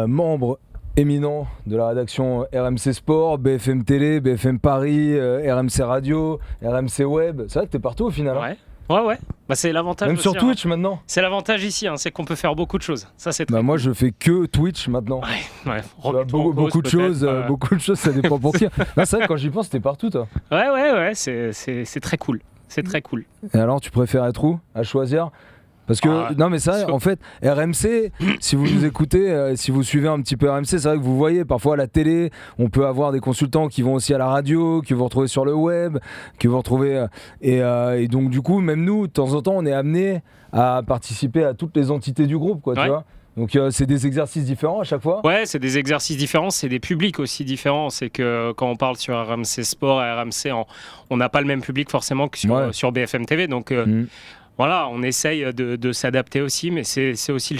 membre éminent de la rédaction RMC Sport, BFM Télé, BFM Paris, RMC Radio, RMC Web. C'est vrai que t'es partout au final. Ouais. Ouais. Bah, c'est l'avantage. Même aussi, sur Twitch maintenant. C'est l'avantage ici, c'est qu'on peut faire beaucoup de choses. Ça, c'est très cool. Moi, je fais que Twitch maintenant. Ouais. Beaucoup de choses, ça dépend pour qui. Non, c'est vrai, quand j'y pense, t'es partout, toi. Ouais. C'est très cool. C'est très cool. Et alors, tu préfères être où à choisir? Parce que, non mais c'est vrai, en fait, RMC, si vous nous écoutez, si vous suivez un petit peu RMC, c'est vrai que vous voyez, parfois à la télé, on peut avoir des consultants qui vont aussi à la radio, que vous retrouvez sur le web, que vous retrouvez... Et donc du coup, même nous, de temps en temps, on est amenés à participer à toutes les entités du groupe, quoi, tu vois. Donc c'est des exercices différents à chaque fois. Ouais, c'est des exercices différents, c'est des publics aussi différents. C'est que quand on parle sur RMC Sport et RMC, on n'a pas le même public forcément que sur BFM TV. Donc... Voilà, on essaye de s'adapter aussi, mais c'est aussi le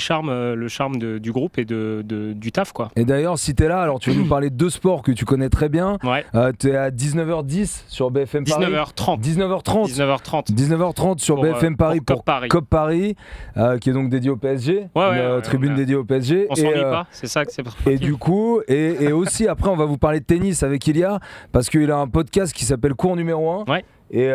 charme du groupe et du taf, quoi. Et d'ailleurs, si t'es là, alors tu veux nous parler de deux sports que tu connais très bien. Ouais. T'es à 19h10 sur BFM Paris. 19h30. 19h30 sur pour, BFM Paris pour COP Paris, qui est donc dédié au PSG. Tribune dédiée au PSG. On s'ennuie pas, c'est ça que c'est pratique. Et du coup, et aussi après, on va vous parler de tennis avec Ilia, parce qu'il a un podcast qui s'appelle Cours numéro 1. Ouais. Et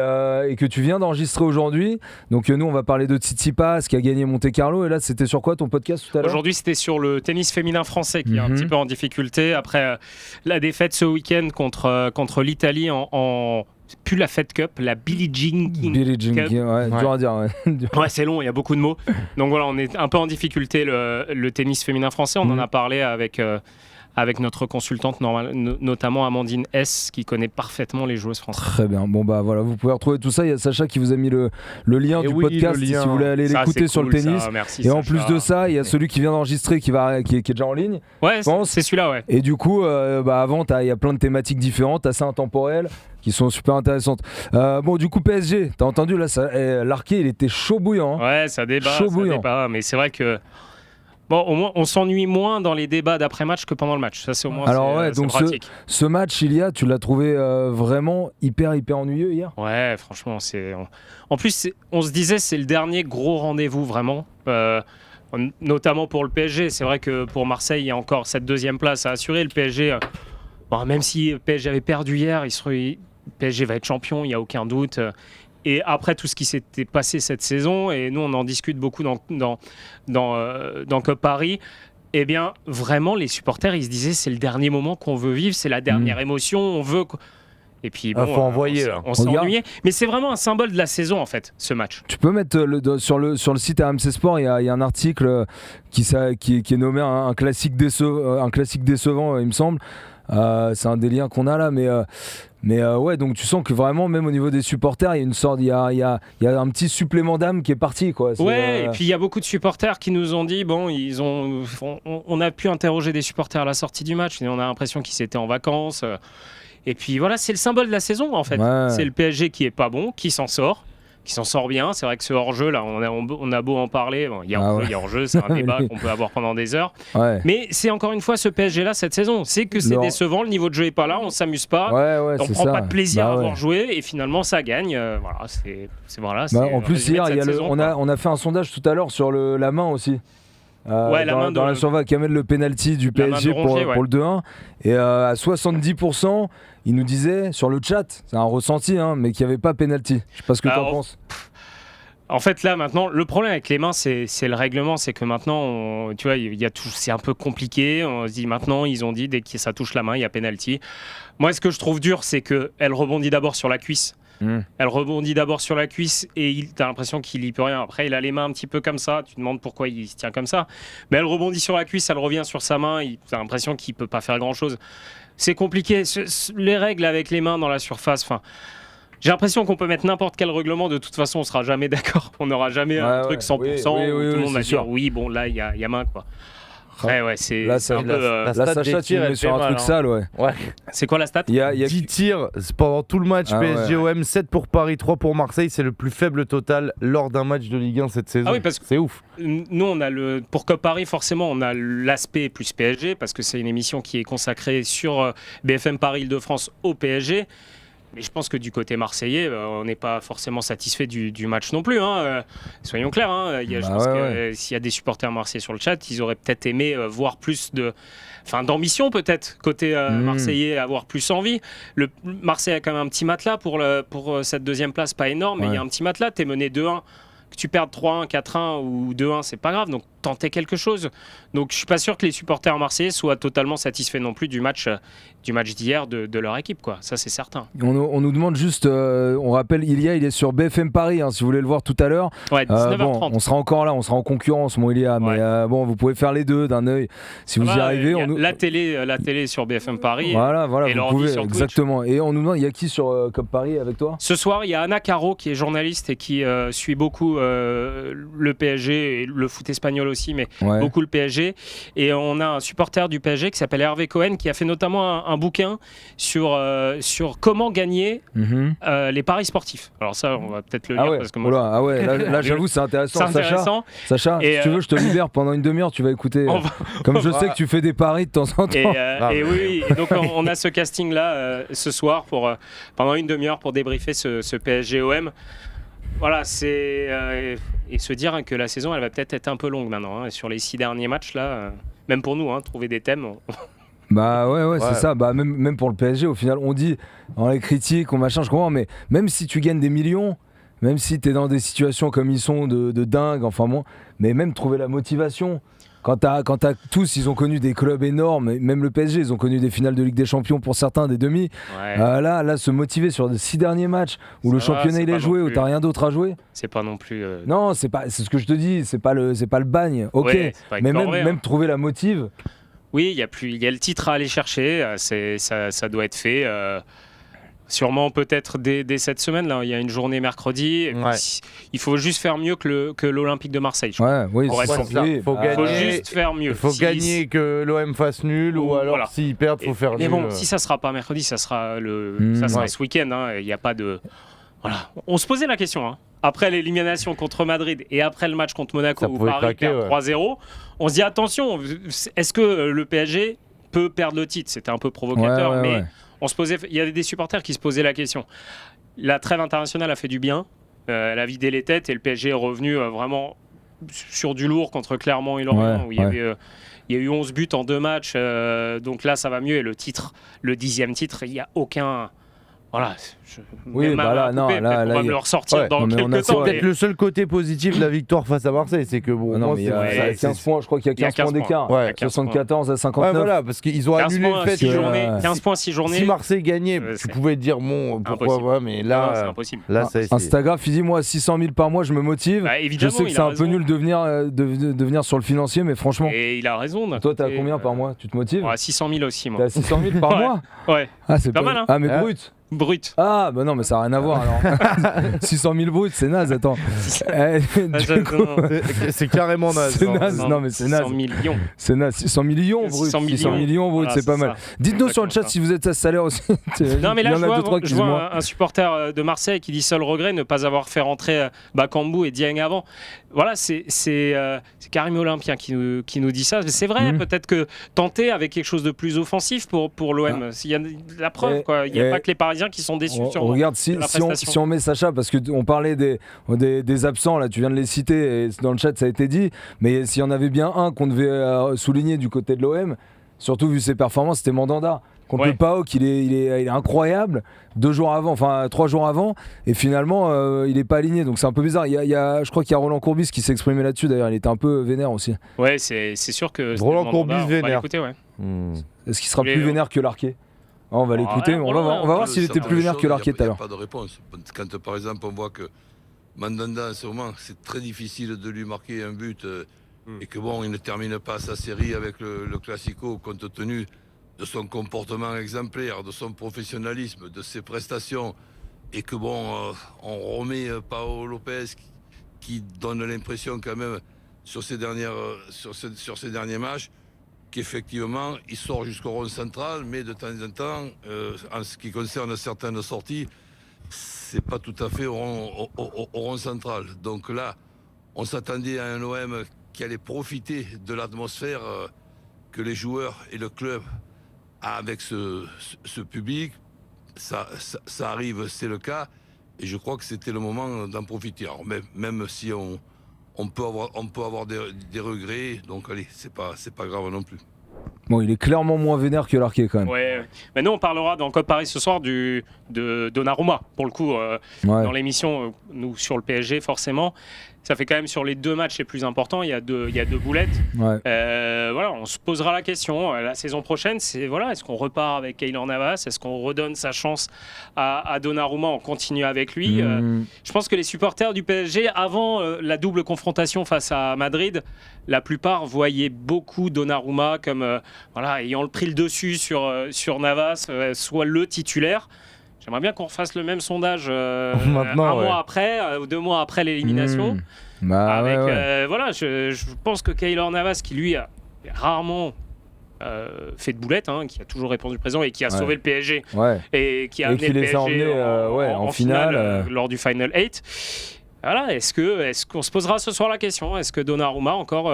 que tu viens d'enregistrer aujourd'hui. Donc nous on va parler de Tsitsipas qui a gagné Monte Carlo. Et là c'était sur quoi ton podcast tout à l'heure? Aujourd'hui c'était sur le tennis féminin français qui est un petit peu en difficulté après la défaite ce week-end contre l'Italie en plus la Fed Cup, la Billie Jean King Cup. Dur à dire. Ouais, c'est long, il y a beaucoup de mots. Donc voilà, on est un peu en difficulté le tennis féminin français. On en a parlé avec notre consultante, notamment Amandine S, qui connaît parfaitement les joueuses françaises. Très bien. Bon, bah voilà, vous pouvez retrouver tout ça. Il y a Sacha qui vous a mis le lien du podcast si vous voulez aller l'écouter sur le tennis. Ça, merci, et Sacha. en plus de ça, il y a celui qui vient d'enregistrer qui est déjà en ligne. Ouais, c'est celui-là, ouais. Et du coup, avant, il y a plein de thématiques différentes, assez intemporelles, qui sont super intéressantes. Bon, du coup, PSG, t'as entendu, là, l'arqué, il était chaud bouillant. Ouais, ça débat, mais c'est vrai que... Bon, au moins, on s'ennuie moins dans les débats d'après-match que pendant le match. Ça, c'est au moins donc pratique. Ce match, tu l'as trouvé vraiment hyper ennuyeux hier? Ouais, franchement, en plus, on se disait c'est le dernier gros rendez-vous, vraiment. Notamment pour le PSG. C'est vrai que pour Marseille, il y a encore cette deuxième place à assurer. Le PSG, même si le PSG avait perdu hier, le PSG va être champion, il n'y a aucun doute. Et après tout ce qui s'était passé cette saison, et nous on en discute beaucoup dans Cup Paris, eh bien vraiment les supporters ils se disaient c'est le dernier moment qu'on veut vivre, c'est la dernière émotion, on veut... Et puis bon, faut envoyer, on s'est ennuyé. Mais c'est vraiment un symbole de la saison en fait, ce match. Tu peux mettre sur le site RMC Sport, il y a un article qui est nommé un classique décevant, il me semble. C'est un des liens qu'on a là, mais ouais, donc tu sens que vraiment, même au niveau des supporters, il y a une sorte, il y a un petit supplément d'âme qui est parti, quoi. Et puis il y a beaucoup de supporters qui nous ont dit, on a pu interroger des supporters à la sortie du match, et on a l'impression qu'ils étaient en vacances. Et puis voilà, c'est le symbole de la saison en fait. Ouais. C'est le PSG qui est pas bon, qui s'en sort bien. C'est vrai que ce hors-jeu là, on a beau en parler, il y a hors-jeu, c'est un débat qu'on peut avoir pendant des heures. Ouais. Mais c'est encore une fois ce PSG là cette saison, c'est que c'est décevant, le niveau de jeu est pas là, on s'amuse pas, on prend pas de plaisir à avoir joué et finalement ça gagne. En plus hier, on a fait un sondage tout à l'heure sur la main aussi. Dans la survie, Kamel, le penalty du PSG pour le 2-1, et à 70% il nous disait sur le chat, c'est un ressenti, mais qu'il n'y avait pas penalty. Je sais pas ce que tu en penses. En fait là maintenant le problème avec les mains c'est le règlement, c'est que maintenant tu vois c'est un peu compliqué, on se dit maintenant ils ont dit dès que ça touche la main il y a penalty. Moi ce que je trouve dur c'est qu'elle rebondit d'abord sur la cuisse. Elle rebondit d'abord sur la cuisse et t'as l'impression qu'il y peut rien. Après il a les mains un petit peu comme ça, tu te demandes pourquoi il se tient comme ça, mais elle rebondit sur la cuisse, elle revient sur sa main, t'as l'impression qu'il peut pas faire grand chose. C'est compliqué, les règles avec les mains dans la surface, j'ai l'impression qu'on peut mettre n'importe quel règlement, de toute façon on sera jamais d'accord, on n'aura jamais un truc 100% où tout le monde va dire oui bon là il y a main quoi. C'est un peu... Sacha, tu mets sur un truc sale, ouais. C'est quoi la stat? Il y a 10 tirs pendant tout le match, PSG-OM, 7 pour Paris, 3 pour Marseille. C'est le plus faible total lors d'un match de Ligue 1 cette saison. Parce que c'est ouf. Nous, on a pour COP Paris, forcément, on a l'aspect plus PSG, parce que c'est une émission qui est consacrée sur BFM Paris Île-de-France au PSG. Mais je pense que du côté marseillais, on n'est pas forcément satisfait du match non plus. Soyons clairs. Je pense que s'il y a des supporters marseillais sur le chat, ils auraient peut-être aimé voir plus d'ambition peut-être côté marseillais, avoir plus envie. Le Marseille a quand même un petit matelas pour cette deuxième place, pas énorme, mais il y a un petit matelas. T'es mené 2-1. Que tu perdes 3-1, 4-1 ou 2-1, c'est pas grave. Donc tenter quelque chose. Donc je suis pas sûr que les supporters marseillais soient totalement satisfaits non plus du match d'hier de leur équipe, quoi. Ça c'est certain. On nous demande juste, on rappelle, il est sur BFM Paris, si vous voulez le voir tout à l'heure. Ouais, 19h30. On sera encore là, on sera en concurrence, mon Ilia. Mais vous pouvez faire les deux d'un œil si vous y arrivez. La télé sur BFM Paris. Voilà, et vous pouvez, sur exactement. Et on nous demande, il y a qui sur Cop Paris avec toi? Ce soir, il y a Anna Caro qui est journaliste et qui suit beaucoup le PSG et le foot espagnol aussi, mais beaucoup le PSG. Et on a un supporter du PSG qui s'appelle Hervé Cohen qui a fait notamment un bouquin sur comment gagner les paris sportifs. Alors ça, on va peut-être le lire parce que moi, là j'avoue, c'est intéressant. Sacha, si tu veux, je te libère pendant une demi-heure, tu vas écouter. Comme je sais que tu fais des paris de temps en temps. Et donc on a ce casting-là ce soir pendant une demi-heure pour débriefer ce PSG-OM. Voilà, et se dire que la saison, elle va peut-être être un peu longue maintenant. Sur les 6 derniers matchs, là, même pour nous, trouver des thèmes. C'est ça. Même pour le PSG, au final, on dit dans les critiques, je comprends, mais même si tu gagnes des millions, même si tu es dans des situations comme ils sont de dingue, mais même trouver la motivation. Quand t'as tous, ils ont connu des clubs énormes, même le PSG, ils ont connu des finales de Ligue des Champions pour certains, des demi. Là, se motiver sur les 6 derniers matchs où le championnat il est joué, où t'as rien d'autre à jouer. C'est pas non plus. Non, c'est ce que je te dis, c'est pas le bagne. Ok, mais même trouver la motive. Oui, il y a le titre à aller chercher. Ça doit être fait. Sûrement peut-être dès cette semaine là, il y a une journée mercredi. Il faut juste faire mieux que l'Olympique de Marseille. Il faut juste faire mieux. Il faut gagner, que l'OM fasse nul ou alors s'ils perdent, il faut faire nul. Mais bon, si ça sera pas mercredi, ça sera ce week-end. Il n'y a pas de. Voilà. On se posait la question. Après l'élimination contre Madrid et après le match contre Monaco où Paris perd 3-0, on se dit attention, est-ce que le PSG peut perdre le titre? C'était un peu provocateur, mais il y avait des supporters qui se posaient la question. La trêve internationale a fait du bien, elle a vidé les têtes et le PSG est revenu vraiment sur du lourd contre Clermont et Lorient où il y a eu 11 buts en 2 matchs, donc là ça va mieux. Et le 10e titre, il n'y a aucun... Voilà, on va me le ressortir dans quelques temps. C'est peut-être le seul côté positif de la victoire face à Marseille, c'est que il y a 15 points, je crois qu'il y a 15 points d'écart, 74 à 59. Voilà, parce qu'ils ont annulé le fait 15 points 6 journées. Si Marseille gagnait, tu pouvais dire pourquoi, mais là c'est impossible. Instagram, il dit moi 600 000 par mois, je me motive. Je sais que c'est un peu nul de venir sur le financier, mais franchement. Et il a raison. Toi, t'as combien par mois? Tu te motives? 600 000 aussi, moi. T'as 600 000 par mois? Ouais. C'est pas mal. Mais brut. Ah bah non, mais ça n'a rien à voir alors. 600 000 brut, c'est naze, attends. C'est carrément naze. C'est naze, non mais c'est naze. 600 millions. C'est naze, 600 millions brut. 600 millions brut, c'est pas mal. Dites-nous sur le chat si vous êtes à ce salaire aussi. Non mais là, je vois un supporter de Marseille qui dit seul regret ne pas avoir fait rentrer Bakambu et Dieng avant. Voilà, c'est Karim Olympien qui nous dit ça. C'est vrai, peut-être que tenter avec quelque chose de plus offensif pour l'OM. Il y a la preuve, quoi. Il n'y a pas que les Parisiens qui sont déçus. Regarde, si on met Sacha, parce qu'on parlait des absents, là, tu viens de les citer, et dans le chat ça a été dit, mais s'il y en avait bien un qu'on devait souligner du côté de l'OM, surtout vu ses performances, c'était Mandanda. Contre le PAOK, il est incroyable. 3 jours avant, et finalement, il n'est pas aligné. Donc c'est un peu bizarre. Je crois qu'il y a Roland Courbis qui s'est exprimé là-dessus. D'ailleurs, il était un peu vénère aussi. Ouais, c'est sûr que Roland Courbis vénère. Est-ce qu'il sera plus vénère que Larquet? On va l'écouter. On va voir s'il était plus vénère que Larquet tout à l'heure. Il n'y a pas de réponse. Quand par exemple on voit que Mandanda, en ce moment, c'est très difficile de lui marquer un but et que il ne termine pas sa série avec le Classico compte tenu de son comportement exemplaire, de son professionnalisme, de ses prestations, et que on remet Paolo Lopez qui donne l'impression quand même sur ces derniers matchs qu'effectivement il sort jusqu'au rond central, mais de temps en temps, en ce qui concerne certaines sorties, c'est pas tout à fait au rond central. Donc là, on s'attendait à un OM qui allait profiter de l'atmosphère que les joueurs et le club avec ce public, ça arrive, c'est le cas. Et je crois que c'était le moment d'en profiter. Alors, même si on peut avoir des regrets, donc allez, c'est pas grave non plus. Bon, il est clairement moins vénère que Larquet quand même. Ouais. Mais nous, on parlera dans Code Paris ce soir de Donnarumma. Pour le coup, dans l'émission, nous sur le PSG, forcément, ça fait quand même sur les 2 matchs les plus importants. Il y a deux boulettes. Ouais. Voilà, on se posera la question. La saison prochaine, est-ce qu'on repart avec Keylor Navas? Est-ce qu'on redonne sa chance à Donnarumma? On continue avec lui. Je pense que les supporters du PSG, avant la double confrontation face à Madrid, la plupart voyaient beaucoup Donnarumma comme ayant pris le dessus sur Navas, soit le titulaire. J'aimerais bien qu'on refasse le même sondage mois après, ou 2 mois après l'élimination. Je pense que Keylor Navas, qui lui a rarement fait de boulette, qui a toujours répondu présent et qui a sauvé le PSG et qui a amené le PSG en finale lors du Final 8. Voilà, est-ce qu'on se posera ce soir la question? Est-ce que Donnarumma encore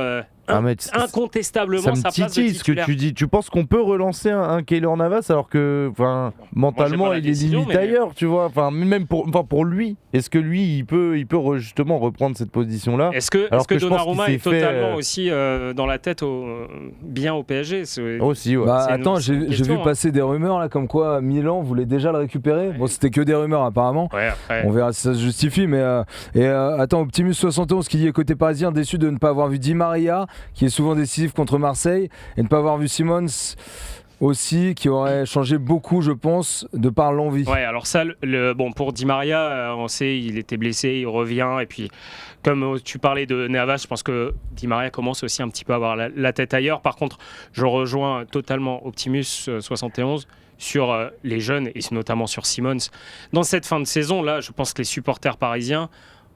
incontestablement sa place de titulaire? Ce que tu dis, tu penses qu'on peut relancer un Keylor Navas alors que mentalement il est limite ailleurs, tu vois, même pour lui, est-ce que lui il peut justement reprendre cette position-là? Est-ce que Donnarumma est totalement aussi dans la tête bien au PSG? Aussi, ouais. Attends, j'ai vu passer des rumeurs là comme quoi Milan voulait déjà le récupérer. Bon, c'était que des rumeurs apparemment. On verra si ça se justifie, mais attends, Optimus 71 qui dit côté parisien, déçu de ne pas avoir vu Di Maria, qui est souvent décisif contre Marseille, et de ne pas avoir vu Simons aussi, qui aurait changé beaucoup, je pense, de par l'envie. Ouais, alors ça, pour Di Maria, on sait, il était blessé, il revient, et puis comme tu parlais de Navas, je pense que Di Maria commence aussi un petit peu à avoir la tête ailleurs. Par contre, je rejoins totalement Optimus 71 sur les jeunes, et notamment sur Simons. Dans cette fin de saison, là, je pense que les supporters parisiens,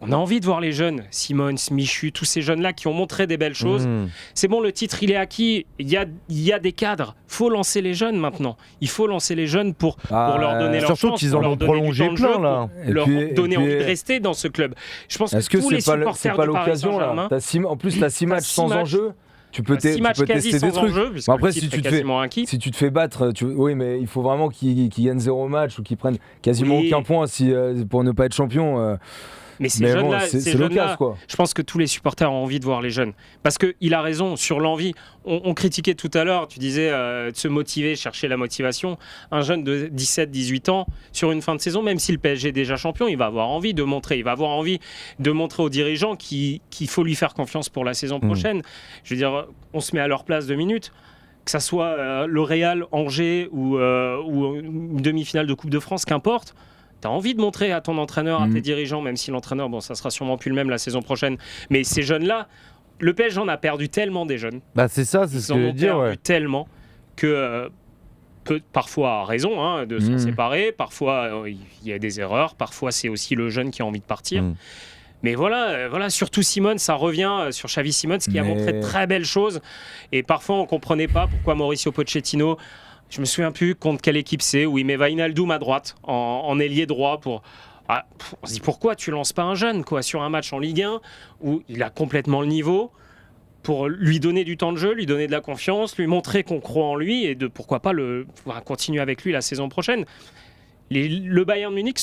on a envie de voir les jeunes, Simons, Michu, tous ces jeunes-là qui ont montré des belles choses. C'est bon, le titre, il est acquis. Il y a des cadres. Il faut lancer les jeunes maintenant. Il faut lancer les jeunes pour leur donner leur chance. Surtout qu'ils en ont prolongé plein, là. Pour leur donner envie de rester dans ce club. Je pense que tous les supporters du Paris Saint-Germain... En plus, tu as 6 matchs sans enjeu. Tu peux tester des trucs. Après, si tu te fais battre, oui, mais il faut vraiment qu'ils gagnent 0 match ou qu'ils prennent quasiment aucun point pour ne pas être champion. Mais ces jeunes-là, je pense que tous les supporters ont envie de voir les jeunes. Parce qu'il a raison sur l'envie. On critiquait tout à l'heure, tu disais, de se motiver, chercher la motivation. Un jeune de 17-18 ans, sur une fin de saison, même si le PSG est déjà champion, il va avoir envie de montrer. Il va avoir envie de montrer aux dirigeants qu'il faut lui faire confiance pour la saison prochaine. Je veux dire, on se met à leur place 2 minutes. Que ça soit le Real, Angers ou une demi-finale de Coupe de France, qu'importe. Tu as envie de montrer à ton entraîneur, à tes dirigeants, même si l'entraîneur, ça sera sûrement plus le même la saison prochaine. Mais ces jeunes-là, le PSG en a perdu tellement des jeunes. C'est ça, c'est ce que je veux dire. Ils en ont perdu tellement que, parfois à raison de s'en séparer, parfois il y a des erreurs, parfois c'est aussi le jeune qui a envie de partir. Mais voilà, surtout Simons, ça revient sur Xavi Simons qui a montré de très belles choses. Et parfois on ne comprenait pas pourquoi Mauricio Pochettino... Je me souviens plus contre quelle équipe c'est, où il met Wijnaldum à droite, en ailier droit. On se dit pourquoi tu lances pas un jeune sur un match en Ligue 1 où il a complètement le niveau, pour lui donner du temps de jeu, lui donner de la confiance, lui montrer qu'on croit en lui et de pourquoi pas continuer avec lui la saison prochaine. Le Bayern Munich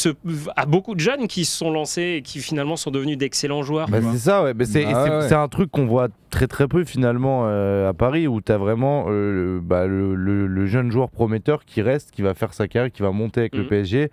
a beaucoup de jeunes qui se sont lancés et qui finalement sont devenus d'excellents joueurs. C'est ça, ouais. C'est un truc qu'on voit très très peu finalement à Paris, où tu as vraiment le jeune joueur prometteur qui reste, qui va faire sa carrière, qui va monter avec le PSG.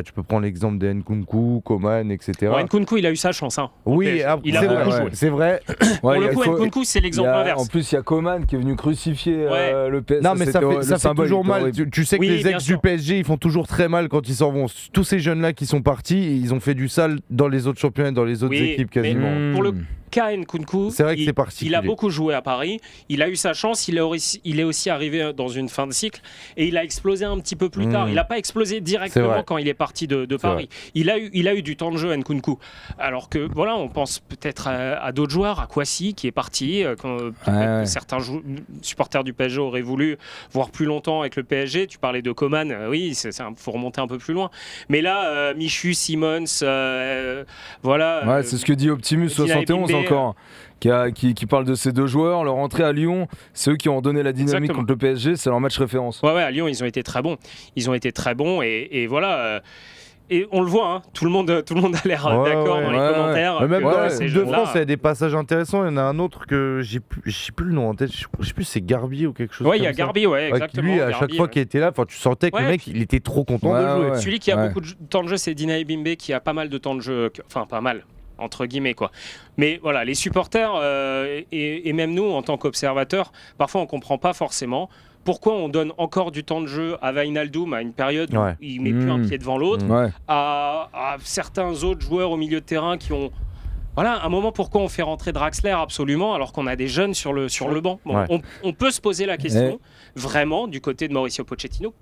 Tu peux prendre l'exemple de Nkunku, Coman, etc. Nkunku, il a eu sa chance. Oui, il a beaucoup joué. C'est vrai. Pour le coup, Nkunku, c'est l'exemple inverse. En plus, il y a Coman qui est venu crucifier le PSG. Non, mais ça fait toujours mal. Tu sais que les ex du PSG, ils font toujours très mal quand ils s'en vont. Tous ces jeunes-là qui sont partis, ils ont fait du sale dans les autres championnats, dans les autres équipes quasiment. Mais pour le cas Nkunku, c'est vrai que c'est particulier. Il a beaucoup joué à Paris, il a eu sa chance, il est aussi arrivé dans une fin de cycle et il a explosé un petit peu plus tard. Il n'a pas explosé directement quand il est parti de Paris. Il a eu du temps de jeu, Nkunku. Alors que on pense peut-être à d'autres joueurs, à Kouassi qui est parti, que certains supporters du PSG auraient voulu voir plus longtemps avec le PSG. Tu parlais de Coman, oui, il faut remonter un peu plus loin. Mais là, Michu, Simons, c'est ce que dit Optimus 71. encore, qui parle de ces deux joueurs. Leur entrée à Lyon, c'est eux qui ont donné la dynamique contre le PSG, c'est leur match référence. Ouais, à Lyon, ils ont été très bons. Et voilà. Et on le voit, hein, tout le monde a l'air d'accord dans les commentaires. Même dans la Coupe de France, il y a des passages intéressants. Il y en a un autre que je sais plus le nom en tête. Je sais plus, c'est Garbi ou quelque chose. Ouais, il y a Garbi, exactement. Lui, à chaque fois qu'il était là, tu sentais que le mec, il était trop content de jouer. Celui qui a beaucoup de temps de jeu, c'est Dinaé Bimbe, qui a pas mal de temps de jeu. Enfin, pas mal, entre guillemets, quoi. Mais voilà, les supporters et même nous, en tant qu'observateurs, parfois on comprend pas forcément pourquoi on donne encore du temps de jeu à Wijnaldum à une période où il met plus un pied devant l'autre, à certains autres joueurs au milieu de terrain qui ont... Voilà, un moment, pourquoi on fait rentrer Draxler absolument alors qu'on a des jeunes sur le banc. On peut se poser la question, vraiment, du côté de Mauricio Pochettino,